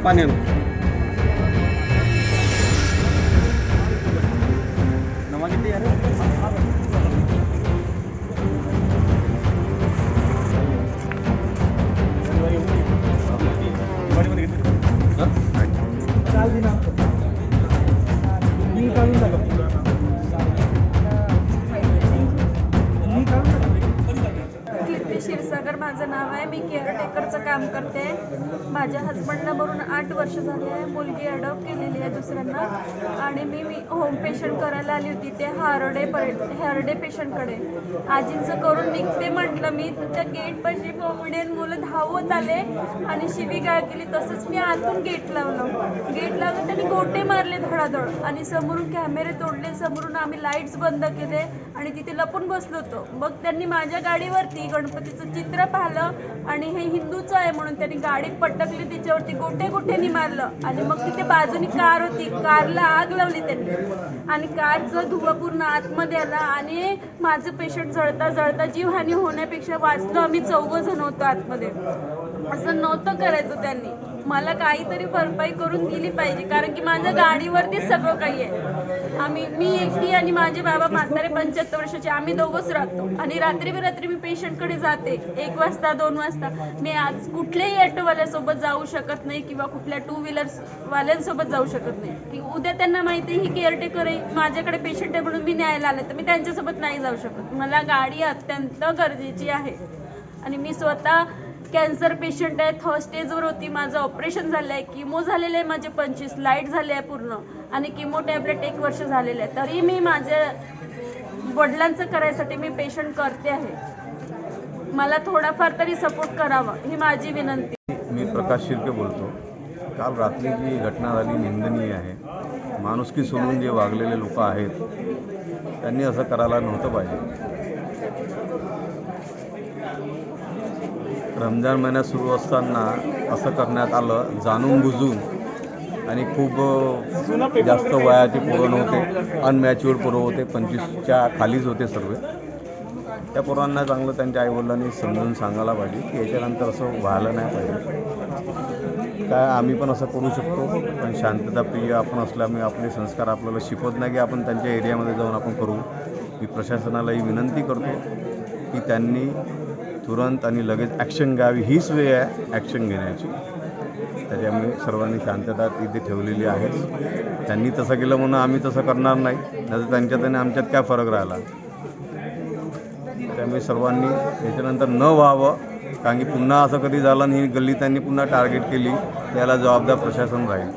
पाणी आणू. नवा किती यार कीर्ती क्षीरसागर माझं नाव आहे. मी केअरटेकरचं काम करते. माझ्या हजबंडला मरून 8 वर्ष झाले आहे. मुलगी अडॉप्ट केलेली आहे दुसऱ्यांना. आणि मी होम पेशंट करायला आली होती ते हार्डे पेशंटकडे. आजींचं करून निघते म्हटलं मी, त्या गेटपाशी कॉमेडियन मुलं धावत आले आणि शिवीगाळ केली. तसंच मी आतून गेट लावलं त्यांनी गोटे मारले धडाधड आणि समोरून कॅमेरे तोडले. समोरून आम्ही लाईट्स बंद केले आणि तिथे लपून बसलो होतो. मग त्यांनी माझ्या गाडीवरती गणपतीचं चित्र पाहिलं आणि हे हिंदूचं आहे म्हणून त्यांनी गाडी पटकली, तिच्यावरती गोट्यानी मारलं. आणि मग तिथे बाजूनी कार होती, कारला आग लावली त्यांनी आणि कारचं धुवा पूर्ण आतमध्ये आला आणि माझं पेशंट जळता जीवहानी होण्यापेक्षा वाचलो आम्ही 4 जण होतो आतमध्ये. असं नव्हतं करायचं त्यांनी. मला काहीतरी भरपाई करून दिली पाहिजे, कारण की माझ्या गाडीवरतीच सगळं काही आहे. मी एकटी आणि माझे बाबा म्हातारे 75 वर्षाचे, आम्ही दोघंच राहतो. आणि रात्री मी पेशंटकडे जाते 1 वाजता 2 वाजता. मी आज कुठल्याही ऑटोवाल्यासोबत जाऊ शकत नाही किंवा कुठल्या 2 व्हीलर्सवाल्यांसोबत जाऊ शकत नाही की उद्या त्यांना माहिती ही केअरटेकर आहे, माझ्याकडे पेशंट आहे म्हणून मी न्यायला आले, तर मी त्यांच्यासोबत नाही जाऊ शकत. मला गाडी अत्यंत गरजेची आहे. आणि मी स्वतः कॅन्सर पेशंट आहे, 3rd स्टेजवर होती. माझं ऑपरेशन झालं आहे, किमो झालेलं आहे, माझे 25 लाईट झाले आहे पूर्ण आणि किमो टॅबलेट 1 वर्ष झालेलं आहे. तरी मी माझ्या वडिलांचं करायसाठी मी पेशंट करते आहे. मला थोडाफार तरी सपोर्ट करावा ही माझी विनंती. मी प्रकाश शिर्के बोलतो. काल रात्री जी घटना झाली निंदनीय आहे. माणुसकी सोडून जे वागलेले लोक आहेत त्यांनी असं करायला नव्हतं पाहिजे. रमजान महिना सुरू असताना असं करण्यात आलं जाणून बुजून. आणि खूप जास्त वयाचे पोरं नव्हते, अनमॅच्युअर्ड पोरं होते, 25च्या खालीच होते सर्व. त्या पोरांना चांगलं त्यांच्या आईवडिलांनी समजून सांगायला पाहिजे की याच्यानंतर असं व्हायला नाही पाहिजे. काय आम्ही पण असं करू शकतो, पण शांतताप्रिय आपण असल्यामुळे आपले संस्कार आपल्याला शिकवत नाही की आपण त्यांच्या एरियामध्ये जाऊन आपण करू. मी प्रशासनालाही विनंती करतो की त्यांनी तुरंत आणि लगेच ॲक्शन घ्यावी. हीच वेळ आहे ॲक्शन घेण्याची. त्याच्यामुळे सर्वांनी शांतता इथे ठेवलेली आहे. त्यांनी तसं केलं म्हणून आम्ही तसं करणार नाही, नाही त्यांच्यात आणि आमच्यात काय फरक राहिला. त्यामुळे सर्वांनी याच्यानंतर न व्हावं, कारण की पुन्हा असं कधी झालं आणि ही गल्ली त्यांनी पुन्हा टार्गेट केली, त्याला जबाबदार प्रशासन राहील.